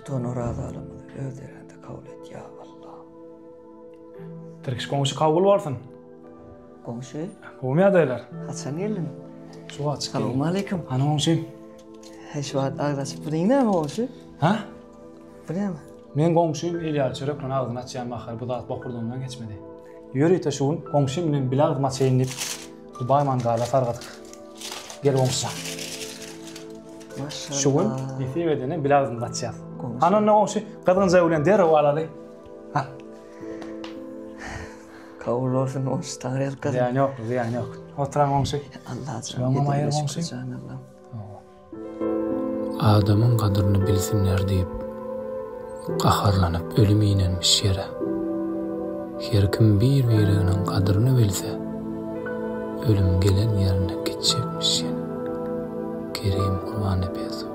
Tutan razalığımızı özlerinde kabul et ya Allah. Terkiş goňşy kabul bolsun. Komşu, Goňmy adaylar. Hasan geldin. Şu açyk. Assalamu alaikum. Ana goňşy. Heşvat ağzı pırıyna mı komşu? Ha? Pırıyna mı? Men goňşym Elýar çöreklen agzyny açýan bahar bu zat bokurdumdan geçmedi. Ýöri şuun goňşym bilen bilag maçeýinip bu bayman gala sargadyk. Gel goňşy. Maşallah. Şuun ýeti bedene bilagzyny açýar. Komşu. Ana goňşy gadynja bilen derä alary. Ha. Kabul olsun komşu tanrı kız. Ziyan yok, ziyan yok. Oturan goňşy. Allah Şuan maýer komşy. Adamın kadrını bilsinler deyip qaharlanıp ölüm inenmiş yere. Her kim bir-birinin kadrını bilse ölüm gelen yerine geçecekmiş yani. Kerim Kurban Epesu.